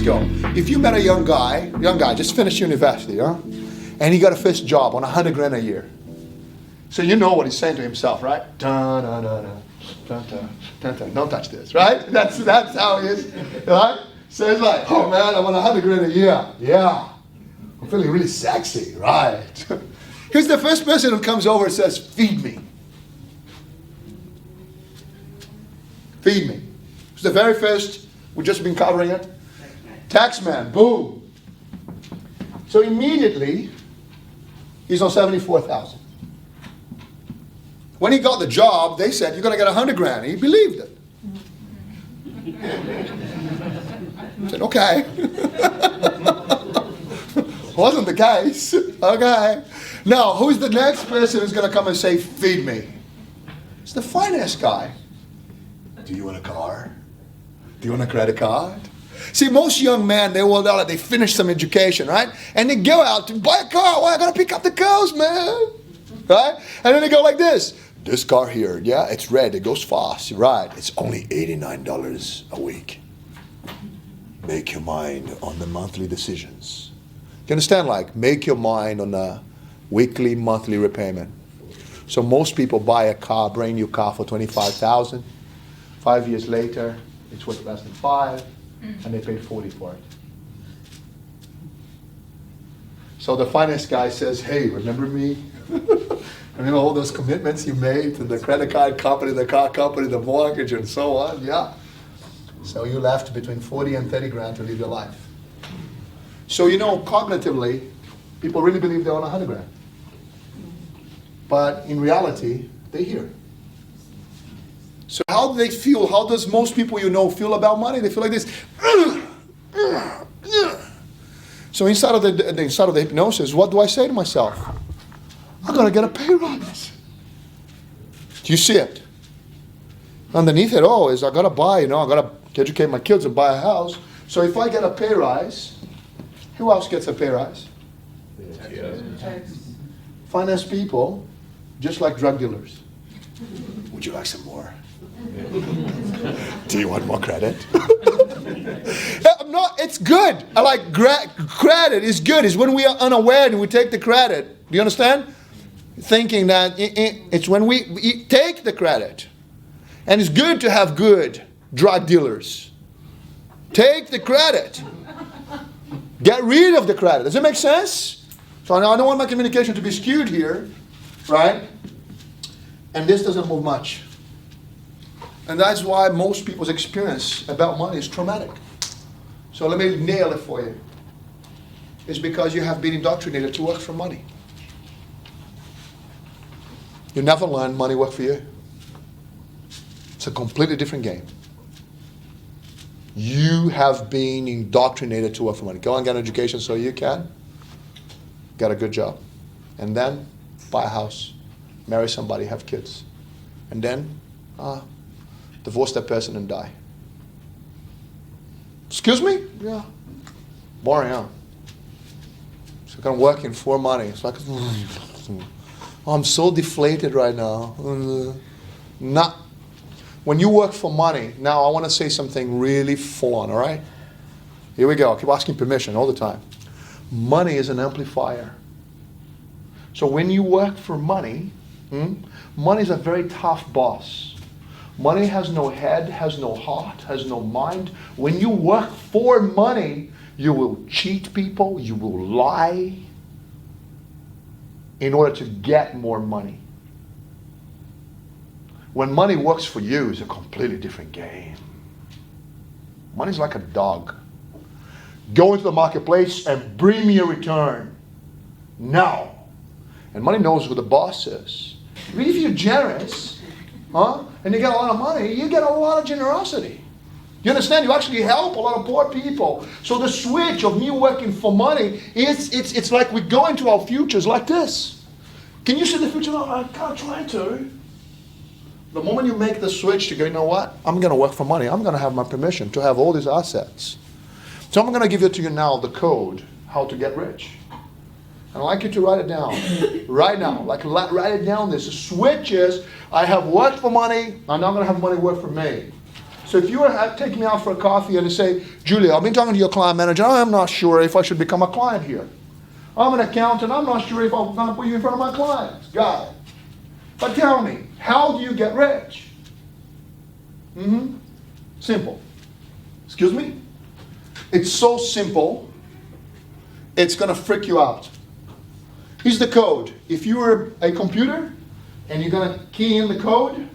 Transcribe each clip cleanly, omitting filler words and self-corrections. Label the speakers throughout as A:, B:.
A: go. If you met a young guy, just finished university, huh? And he got a first job on $100,000 a year. So you know what he's saying to himself, right? Dun, dun, dun, dun, dun, dun, dun, dun. Don't touch this, right? That's how he is, right? So it's like, oh man, I want $100,000 a year. Yeah. I'm feeling really sexy, right? Here's the first person who comes over and says, feed me. Feed me. It's the very first, we've just been covering it. Taxman, boom. So immediately, he's on $74,000. When he got the job, they said, you're going to get $100,000. He believed it. He said, okay. Wasn't the case. Okay. Now, who's the next person who's going to come and say, feed me? It's the finance guy. Do you want a car? Do you want a credit card? See, most young men, they finish some education, right? And they go out to buy a car. Well, I got to pick up the girls, man. Right? And then they go like this. This car here, yeah, it's red. It goes fast. Right. It's only $89 a week. Make your mind on the monthly decisions. You understand? Like, make your mind on a weekly, monthly repayment. So most people buy a car, brand new car for $25,000. 5 years later, it's worth less than $5,000, and they paid $40,000 for it. So the finance guy says, hey, remember me? Remember all those commitments you made to the credit card company, the car company, the mortgage, and so on? Yeah. So you left between $40,000 and $30,000 to live your life. So cognitively, people really believe they own $100,000. But in reality, they're here. So how do they feel? How does most people feel about money? They feel like this. So inside of the hypnosis, what do I say to myself? I'm going to get a pay rise. Do you see it? Underneath it all is I got to buy, I got to educate my kids and buy a house. So if I get a pay rise, who else gets a pay rise? Finance people, just like drug dealers. Would you like some more? Do you want more credit? No, it's good. I like credit is good. It's when we are unaware and we take the credit. Do you understand? Thinking that it's when we take the credit. And it's good to have good drug dealers. Take the credit. Get rid of the credit. Does it make sense? So I don't want my communication to be skewed here, right? And this doesn't move much. And that's why most people's experience about money is traumatic. So let me nail it for you. It's because you have been indoctrinated to work for money. You never learned money work for you. It's a completely different game. You have been indoctrinated to work for money. Go and get an education so you can get a good job. And then buy a house, marry somebody, have kids. And then divorce that person and die. Excuse me? Yeah. Boring, huh? So I'm working for money. It's like, I'm so deflated right now. Not. When you work for money, now I want to say something really full on, all right? Here we go. I keep asking permission all the time. Money is an amplifier. So when you work for money, money is a very tough boss. Money has no head, has no heart, has no mind. When you work for money, you will cheat people, you will lie in order to get more money. When money works for you, it's a completely different game. Money's like a dog. Go into the marketplace and bring me a return. Now. And money knows who the boss is. Even if you're generous, and you get a lot of money, you get a lot of generosity. You understand? You actually help a lot of poor people. So the switch of me working for money, it's like we go into our futures like this. Can you see the future? I can't try to. The moment you make the switch to go, you know what? I'm going to work for money. I'm going to have my permission to have all these assets. So I'm going to give it to you now, the code, how to get rich. And I'd like you to write it down right now. Write it down. This switch is, I have worked for money. I'm not going to have money work for me. So if you were taking me out for a coffee and you say, Julia, I've been talking to your client manager, I'm not sure if I should become a client here. I'm an accountant, I'm not sure if I'm going to put you in front of my clients. Got it. But tell me, how do you get rich? Simple. Excuse me? It's so simple, it's going to freak you out. Here's the code. If you were a computer and you're going to key in the code,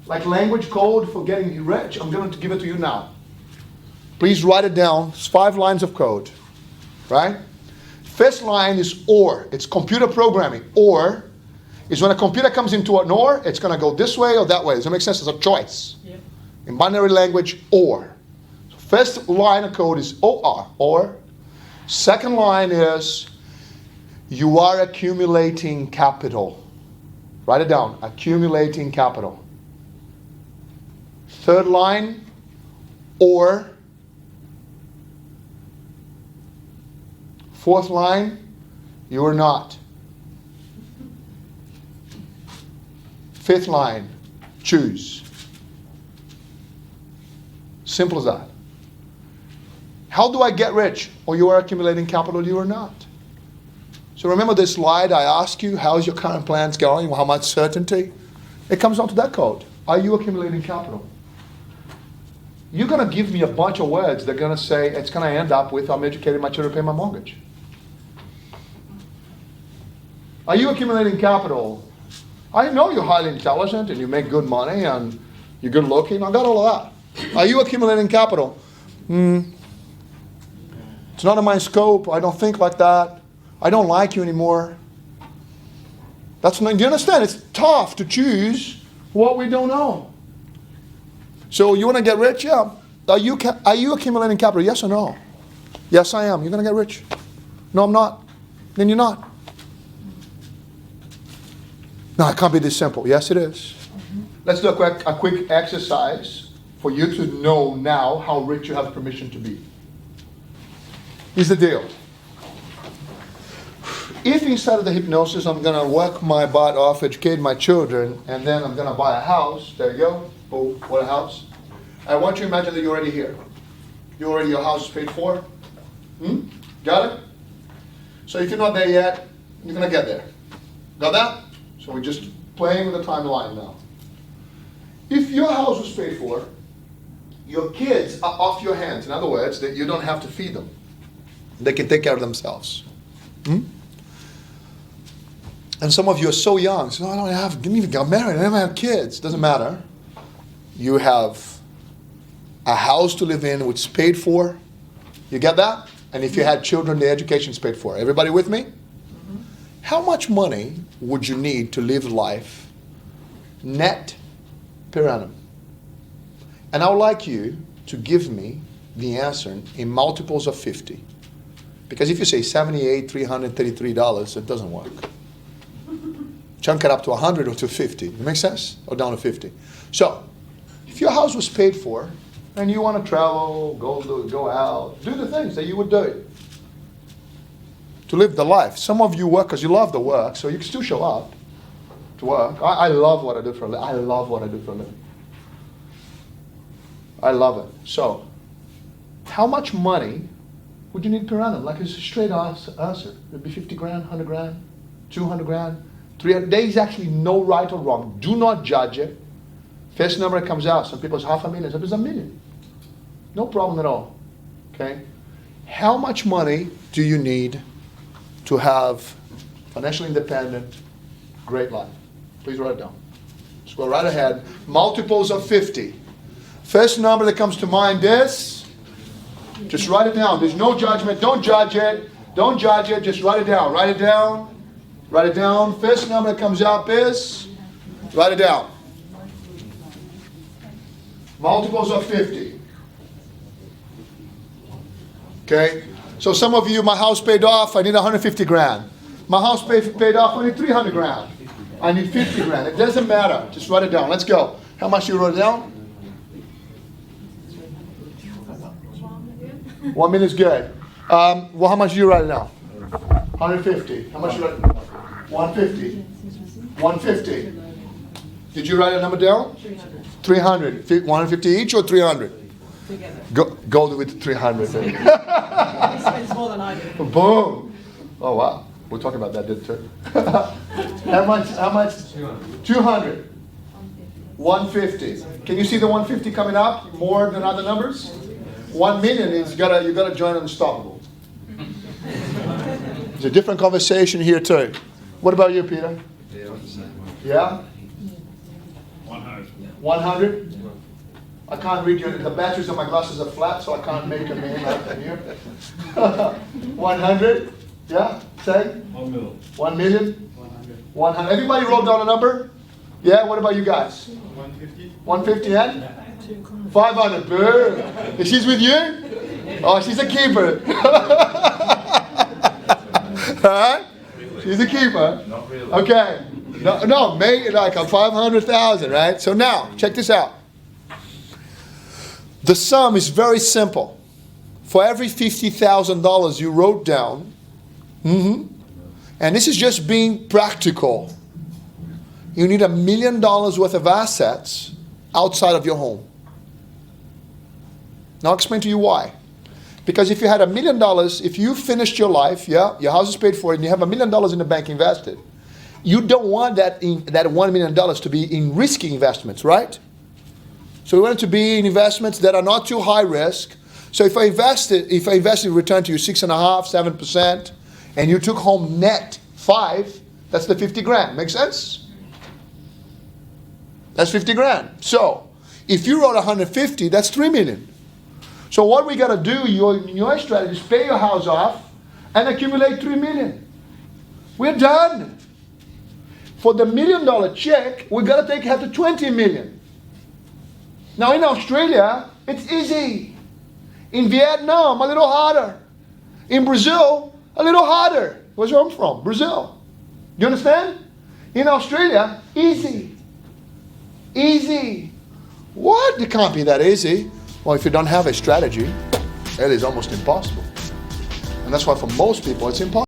A: like language code for getting rich, I'm going to give it to you now. Please write it down. It's 5 lines of code, right? First line is OR. It's computer programming. OR is when a computer comes into an OR, it's going to go this way or that way. Does that make sense? It's a choice. Yep. In binary language, OR. So first line of code is OR, OR. Second line is you are accumulating capital. Write it down. Accumulating capital. Third line, or. Fourth line, you are not. Fifth line, choose. Simple as that. How do I get rich? Or you are accumulating capital, you are not. So remember this slide I asked you, how's your current plans going? How much certainty? It comes down to that code. Are you accumulating capital? You're going to give me a bunch of words that are going to say, it's going to end up with, I'm educating my children to pay my mortgage. Are you accumulating capital? I know you're highly intelligent and you make good money and you're good looking. I got all of that. Are you accumulating capital? It's not in my scope. I don't think like that. I don't like you anymore. That's not, do you understand? It's tough to choose what we don't know. So you want to get rich? Yeah. Are you accumulating capital? Yes or no? Yes, I am. You're going to get rich. No, I'm not. Then you're not. No, it can't be this simple. Yes, it is. Let's do a quick exercise for you to know now how rich you have permission to be. Here's the deal. If inside of the hypnosis I'm going to work my butt off, educate my children, and then I'm going to buy a house, there you go. Oh, what a house. I want you to imagine that you're already here. Your house is paid for. Got it? So if you're not there yet, you're going to get there. Got that? So we're just playing with the timeline now. If your house was paid for, your kids are off your hands. In other words, that you don't have to feed them. They can take care of themselves. And some of you are so young. So didn't even get married. I never have kids. Doesn't matter. You have a house to live in which is paid for. You get that? And if you had children, the education is paid for. Everybody with me? How much money would you need to live life net per annum? And I would like you to give me the answer in multiples of 50. Because if you say $78,333, it doesn't work. Chunk it up to 100 or to 50. It makes sense? Or down to 50. So, if your house was paid for, and you want to travel, go out, do the things that you would do to live the life. Some of you work because you love the work, so you can still show up to work. I love what I do for a living. I love what I do for a living. I love it. So, how much money would you need per annum? Like it's a straight answer. It'd be 50 grand, 100 grand, 200 grand, 300. There is actually no right or wrong. Do not judge it. First number that comes out, some people say $500,000, some people say $1 million. No problem at all. Okay? How much money do you need to have financially independent, great life? Please write it down. Just go right ahead. Multiples of 50. First number that comes to mind is, just write it down. There's no judgment. Don't judge it. Don't judge it. Just write it down. Write it down. Write it down. First number that comes up is, write it down. Multiples of 50. Okay? So some of you, my house paid off, I need 150 grand. My house paid off, I need 300 grand. I need 50 grand. It doesn't matter. Just write it down. Let's go. How much you wrote it down? 1 million is good. Well, how much do you write it down? 150. How much you write it down? 150. 150. Did you write a number down?
B: 300
A: 300. 150 each or 300?
B: together.
A: Go with 300.
B: He spends more than I do.
A: Boom. Oh, wow. We'll talk about that, didn't we? How much? 200. 150. Can you see the 150 coming up more than other numbers? 1 million is you gotta join Unstoppable. It's a different conversation here too. What about you, Peter? Yeah?
C: 100.
A: 100? I can't read you. The batteries on my glasses are flat, so I can't make a name out from here. 100? Yeah? Say?
C: 1 million.
A: 1 million? 100. Everybody wrote down a number? Yeah? What about you guys?
C: 150.
A: 150 and? 500. Boom. She's with you? Oh, she's a keeper. Huh? She's a keeper.
C: Not really.
A: Okay. No, make it like a 500,000, right? So now, check this out. The sum is very simple. For every $50,000 you wrote down, and this is just being practical, you need $1 million worth of assets outside of your home. Now I'll explain to you why. Because if you had $1 million, if you finished your life, yeah, your house is paid for, and you have $1 million in the bank invested, you don't want that $1 million to be in risky investments, right? So we want it to be in investments that are not too high risk. So if I invested return to you 6.5%, 7%, and you took home net 5, that's the 50 grand. Make sense? That's 50 grand. So if you wrote 150, that's 3 million. So what we got to do, your strategy is pay your house off and accumulate 3 million. We're done. For the $1 million check, we got to have to 20 million. Now in Australia, it's easy. In Vietnam, a little harder. In Brazil, a little harder. Where's where I'm from? Brazil. You understand? In Australia, easy. Easy. What? It can't be that easy. Well, if you don't have a strategy, it is almost impossible. And that's why for most people, it's impossible.